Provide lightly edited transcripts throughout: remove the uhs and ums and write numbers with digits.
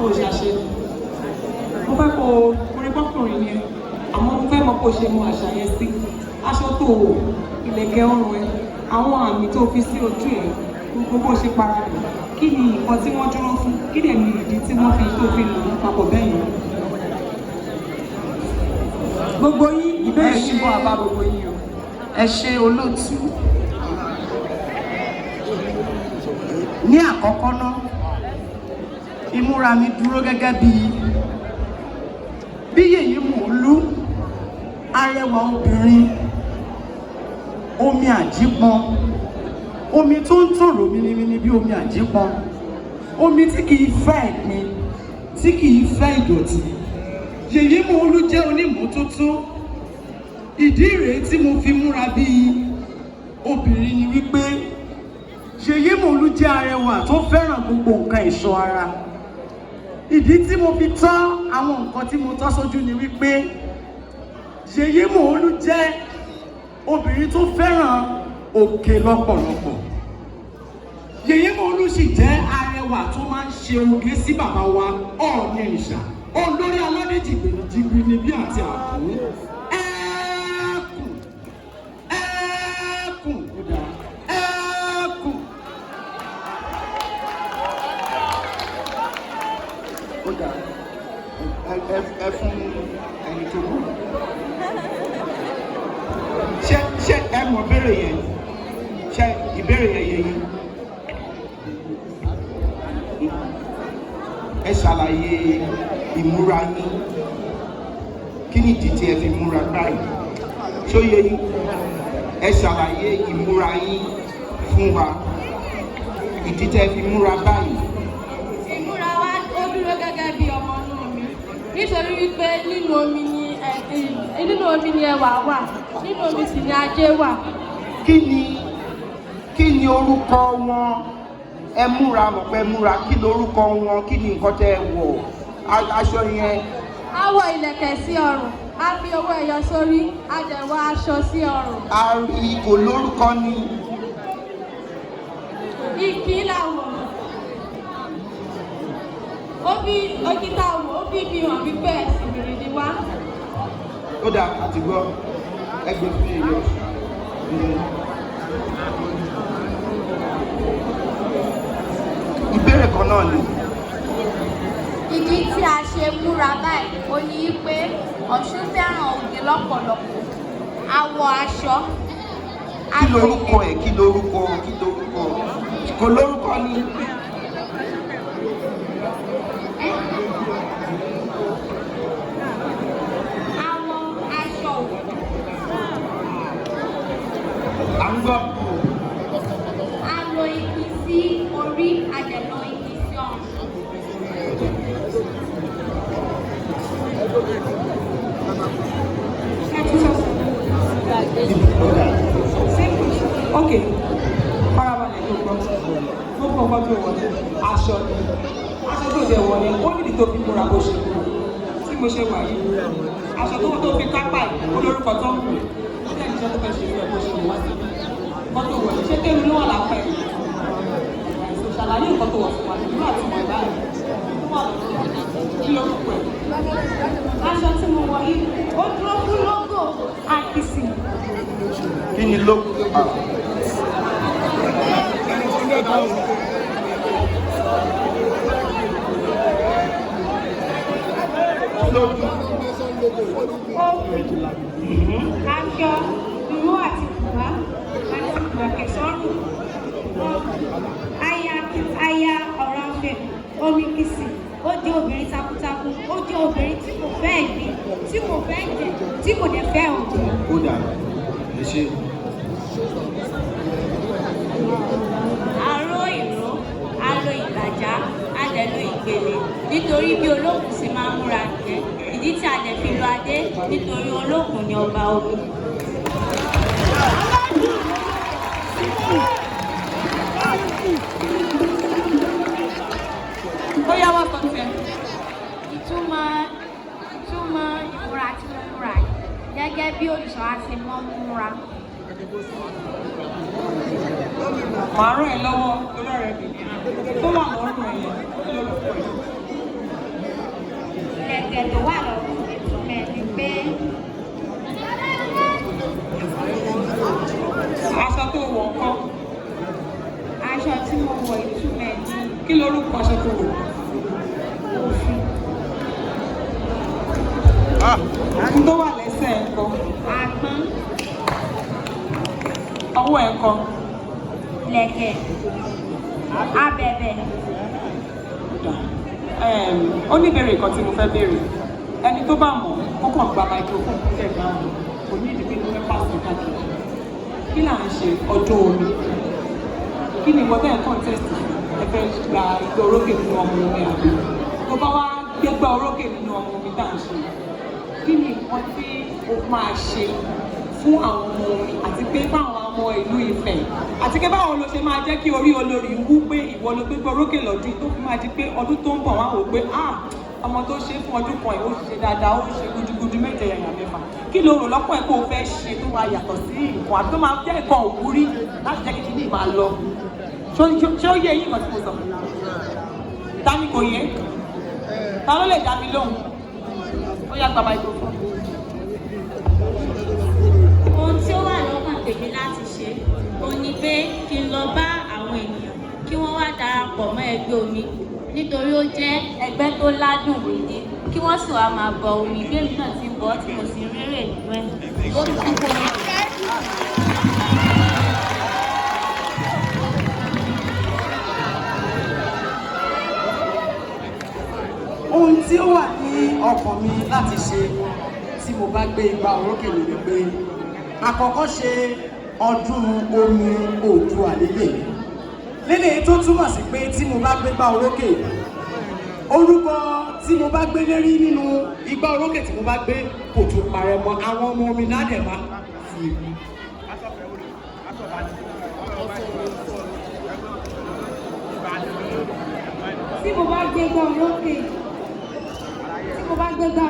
kó o ṣàṣe. Mo fẹ́ kó o orí bọ́kùnrin yẹn, àmọ́ mo fẹ́ mọ kó o ṣe mú àṣà yẹn sí. Aṣọ tó wọ̀, ìlẹ̀kẹ̀ ọrùn ẹ, àwọn àmì tó fi sí ojú ẹ, gbogbo bó ṣe para rẹ̀. Kí ni nǹkan tí wọ́n dúró fún? Kí dẹ̀ ni ìdí tí wọ́n fi tó fi lò ó papọ̀ bẹ́ẹ̀ yẹn? Gbogbo yín ìbéèrè yín bọ́ àbá gbogbo yín o. Ẹ ṣé olóòtú. Ní àkọ́kọ́ náà, ìmúra mi dúró gẹ́gẹ́ bí yèyé mòólú, arẹwà obìnrin, omi àjípọn, omi tó ń tòrò mímímí bí omi àjípọn, omi tí kìí fẹ́ ẹ̀gbin, tí kìí fẹ́ ìdọ̀tí. Yèyé mòólú jẹ́ onímọ́tótó. Ìdí rèé tí mo fi múra bí obìnrin ni wípé Yèyé mòólú jẹ́ arẹwà tó fẹ́ràn gbogbo nǹkan ẹ̀ṣọ́ ara. Ìdí tí mo fi tọ́ àwọn nǹkan tí mo tọ́ sójú ni wípé Yèyé mòólú jẹ́ obìnrin tó fẹ́ràn òkè lọ́pọ̀lọpọ̀. Yèyé mòólú sì jẹ́ arẹwà tó máa ń ṣe oge sí bàbá wa Ọọ̀ni Ìṣà, olórí aládé jìgbìnì bí àti àbú. Ẹ fún ẹni tó kù. Ṣé ẹ mọ̀ béèrè yẹn? Ṣé ìbéèrè yẹn yẹ yín? Ẹ ṣàlàyé ìmúra yín. Kí ni ìdí tí ẹ fi múra báyìí? Ṣó yẹ yín? Ẹ ṣàlàyé ìmúra yín fún wa. Ìdí tí ẹ fi múra báyìí. Ìmúra wa ó dúró gẹ́gẹ́ bí ọmọ inú mi. Nítorí wípé nínú omi ni ẹwà wà, nínú omi sì ni ajé wà. Kí ni orúkọ wọn? Ẹ múra mọ̀ pé múra, kí lorúkọ wọn? Kí ni nǹkan tẹ́ ẹ wọ̀? Aṣọ yẹn. A wọ ìlẹ̀kẹ̀ sí ọrùn, a fi owó ẹyọ sórí, a dẹ̀ wọ aṣọ sí ọrùn. A rí kò lórúkọ ni. Ìkí làwọ̀. Ó bí òkìtà wò, ó bí hàn wípé ẹ̀sìn mìíràn ni wá. Ó dà àti gbọ́ ẹgbẹ́ fún èèyàn. Ìbéèrè kan náà ni. Ìdí tí a ṣe múra báyìí ó ní pé Ọ̀ṣun fẹ́ràn oge lọ́pọ̀lọpọ̀. A wọ aṣọ. Kí lorúkọ ẹ̀? Kí lorúkọ? Kò lórúkọ ni. À ń gbọ́. A lo igi sí orí, a dẹ̀ lo igi sí ọrùn. Ok, farabalẹ̀ tó gbọ́. Gbogbo nǹkan tó wọlé, aṣọ ni. Aṣọ tó jẹ wọlé, ó nídìí tó fi múra bó ṣe kúrò. Tí mo ṣe wà yìí, aṣọ tó fi kápá yìí, olórúkọ tó ń pè. Ó jẹ́ ìṣẹ́ tó fẹ́ ṣe fún ẹ bó ṣe wà sí. Nǹkan tó wọlé, ṣé kéwì ló wà lápá ẹ̀? Ṣàlàyé nǹkan tó wọ̀ fún wa, ìlú àti ìmọ̀ ìbáyìí. Kí lórúkọ ẹ̀? Aṣọ tí mo wọ̀ yìí, ó dúró fún lógò àkìsì. Kí ni lógò? Aṣọ, ìró àti bùbá, àti ìgbàkẹ̀ sọ́rùn. Aya ọ̀rọ̀ afẹ́, omi kìsì. Ó jẹ́ obìnrin takuntakun, ó jẹ́ obìnrin tí kò fẹ́ ẹ̀gbin, tí kò fẹ́ ẹ̀jẹ̀, tí kò dẹ̀ fẹ́ òjò. Ó dà, ẹ ṣe. Aró ìró, a lo ìlàjá, a dẹ̀ lo ìgbèlè. Nítorí bí olókùn sì máa ń múra jẹ́. Ìdí tí a dẹ̀ fi lo adé, nítorí olókùn ni ọba omi. Ó yá wá kan tẹ̀. Ìtumọ̀ ìmúra tí mo múra gẹ́gẹ́ bí òrìṣà wa ti mọ́ múra. Màá ràn ẹ́ lọ́wọ́ lórí ọ̀rẹ́ mi tó wà lọ́rùn ẹ̀yẹ lórúkọ ẹ̀. ìlẹ̀kẹ̀ tó wà lọ́rùn ìtumọ̀ ẹ̀ ni pé aṣọ tó wọ̀ ńkọ́? aṣọ tí mo wọ̀ ìtumọ̀ ẹ̀ ni Kí lorúkọ aṣọ tó wọ̀? òfin. Kí tó wà lẹ́sẹ̀ ńkọ́? Àgbọn, Ọwọ́ ẹ̀ ńkọ́? ìlẹ̀kẹ̀, abẹ̀bẹ̀. Ó ní ìbéèrè kan tí mo fẹ́ béèrè. Ẹni tó bá mọ̀ ó kàn gba microphone tẹ̀ dáhùn. Kò ní ìdí pé mo fẹ́ pàṣẹ káàkiri. Kí là ń ṣe ọjọ́ omi? Kí ni ìwọ bẹ́ẹ̀ contest ẹ fẹ́ gba ìgbà orókè nínú ọmọ omi àbí? Tó bá wá gbégbá orókè nínú ọmọ omi tá à ń ṣe, kí ni nǹkan tí o máa ṣe fún àwọn ọmọ omi àti pé fáwọn ọmọ ìlú Ifẹ̀ àti pé báwo ló ṣe máa jẹ́ kí orí olórí wú pé ìwọ ló gbégbá orókè lọ́dún tó fi máa di pé ọdún tó ń bọ̀ wá wò pé ọmọ tó ṣe fún ọdún kan ìwọ ṣe dáadáa ó ṣe gudugudu méje yàyà mẹ́fà. Kí ló rò lọ́pọ̀ ẹ̀ kó o fẹ́ ṣe tó máa yàtọ̀ sí nǹkan àti tó máa jẹ́ nǹkan òwúrí láti jẹ́ kí kíní máa lọ? Ṣé ó yẹ yín kan tí mo sọ? Ta ni kò yẹ? Ta ló lè dá mi lóhùn? Ó yá gba microphone. Ohun tí ó wà lọ́kàn tèmi láti ṣe òun ni pé kí n lọ bá àwọn ènìyàn kí wọ́n wá darapọ̀ mọ́ ẹgbẹ́ omi nítorí ó jẹ́ ẹgbẹ́ tó ládùn wíní kí wọ́n sì wá máa bọ omi bí èmi náà ti bọ́ tí mo sì rérè nínú ẹ̀. Ó tún kó mi. Ohun tí ó wà ní ọkàn mi láti ṣe tí mo bá gbé igbá orókè ni wípé àkọ́kọ́ ṣe ọdún omi Oòduà lélẹ̀ tó túmọ̀ sí pé tí mo bá gbé igbá orókè orúkọ tí mo bá gbé lérí nínú igbá orókè tí mo bá gbé kò tún parẹ́ mọ́ àwọn ọmọ omi náà dẹ̀ máa fi. Tí mo bá gbégbá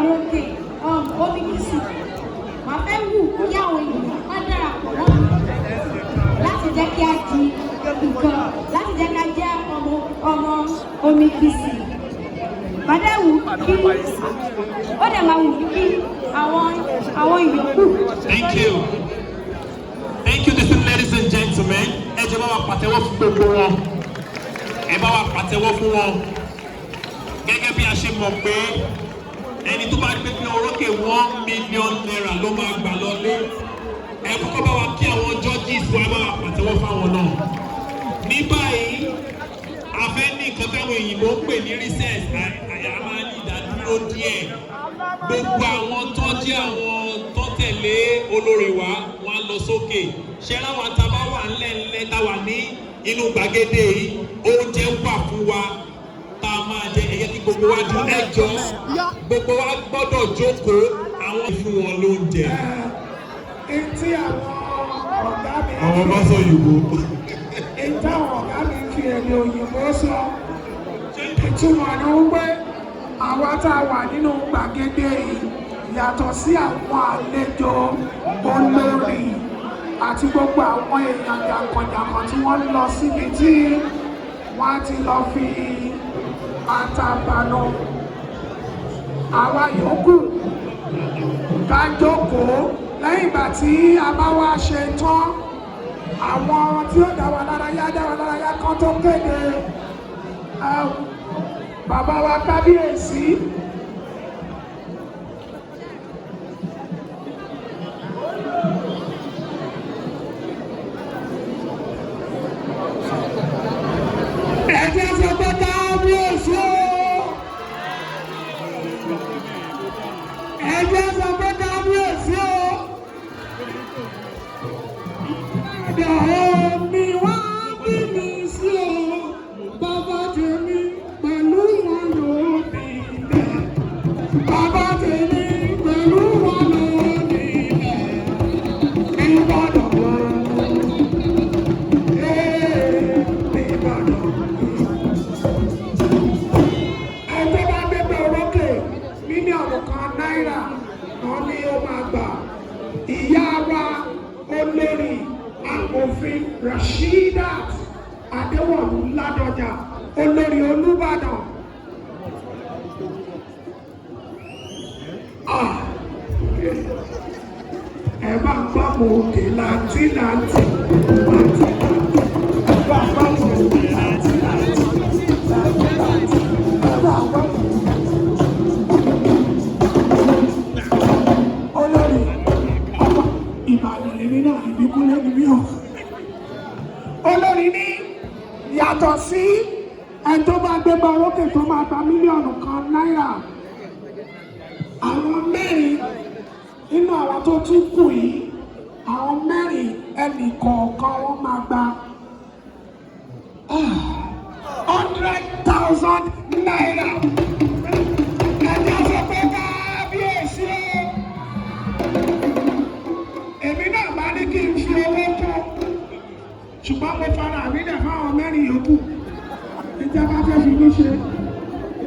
orókè omi kìsì màá fẹ́ wù kí àwọn ènìyàn má darapọ̀ mọ́ láti jẹ́ kí a di nǹkan láti jẹ́ ká jẹ́ ọmọ omi kìsì. Màá dẹ̀ wù kí ó dẹ̀ máa wù kí àwọn ìyókù. Thank you. Thank you, ladies and gentlemen. Ẹ jẹ́ bá wa pàtẹ́wọ́ fún gbogbo wọn. Ẹ bá wa pàtẹ́wọ́ fún wọn. Gẹ́gẹ́ bí a ṣe mọ̀ pé ẹni tó bá gbé orókè £1 million ló máa gbà lọlé. Ẹ kọ́kọ́ bá wa kí àwọn judges wa bá wa pàtẹ́wọ́ fáwọn náà. Ní báyìí, a fẹ́ ní nǹkan táwọn òyìnbó ń pè ní recess. Àyà máa ní ìdádúró díẹ̀. Gbogbo àwọn tó jẹ́ àwọn tó tẹ̀lé olórí wa wọ́n á lọ sókè. Ṣé láwọn àtàbá wà ńlẹ̀ táwa ní inú gbàgede yìí, oúnjẹ wà fún wa tá a máa jẹ ẹyẹ tí gbogbo wa dùn ẹjọ́ gbogbo wa gbọ́dọ̀ jókòó àwọn fún wọn lóúnjẹ. Etí àwọn Masoyinbo. Etí àwọn ọ̀gá mi fi èdè òyìnbó sọ. Ìtumọ̀ ni wípé àwa tá a wà nínú gbàgede yìí yàtọ̀ sí àwọn àlejò olórí àti gbogbo àwọn èèyàn jàǹkànjàǹkàn tí wọ́n lọ síbi tí wọ́n á ti lọ fi àtàbànú. Àwa yòókù ká jókòó lẹ́yìn ìgbà tí a bá wá ṣe tán àwọn tí ó dá wa lárayá kan tó kéde bàbá wa kábíyèsí. Ẹ̀jẹ̀ sọ pé kábíyèsí o. Ẹ̀jẹ̀ sọ pé kábíyèsí o. Ẹ̀dọ̀ mi wá bí mi sí o. Bàbá tèmi pẹ̀lú wọn ló bí ilẹ̀. Bàbá tèmi pẹ̀lú wọn ló bí ilẹ̀. Ìbàdàn wọ̀. Náírà wọn ni ó máa gbà. Ìyá wa olórí amòfin Rasheedat Adéwọ̀lú Ládọjà olórí Olúbàdàn. ẹ bá ń gbọ́ mọ òkè láti láti ẹ bá ń gbọ́ mọ òkè láti láti ẹ bá ń gbọ́. Olórí ọmọ Ìbàdàn lèmi náà ìbíkúnlé ni mí o. Olórí ní yàtọ̀ sí ẹni tó bá gbé bá orókè tó máa gba mílíọ̀nù kan náírà, àwọn mẹ́rin nínú àwọn tó tún kù yìí, àwọn mẹ́rin ẹnì kọ̀ọ̀kan wọ́n máa gba 100,000 náírà. Ẹ̀jẹ̀ sọ pé kábíyèsí o. Èmi náà bá ní kí n fi owó kọ́, ṣùgbọ́n mo fara mi lẹ̀ fáwọn mẹ́rin yòókù. Ìjọba fẹ́ fi mí ṣe.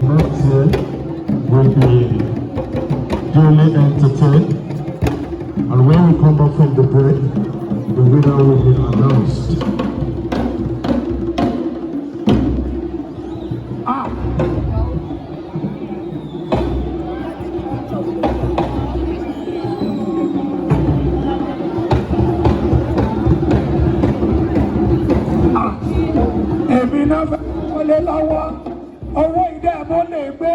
Next year will be duly entertained, and when we come back from the break, the winner will be announced. Èmi náà fẹ́ wọlé lọ́wọ́, owó ìdẹ́ mo lè gbé.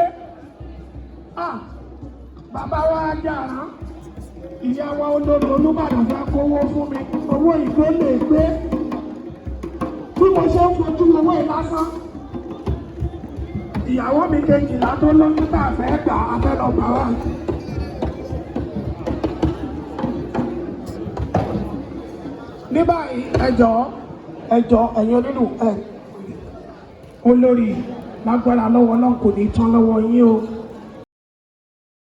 Bàbá wa jàrá, ìyá wa olórí Olúbàdàn fẹ́ kówó fún mi, owó ìgbó lè gbé. Bí mo ṣe ń fojú owó ìlásán, ìyàwó mi kejìlá tó lóyún tá a fẹ́ gbà á fẹ́ lọ gbà wá. Ní báyìí ẹ jọ̀ọ́ ẹ̀yin onílù olórí lágbára lọ́wọ́ náà kò ní tán lọ́wọ́ yín o.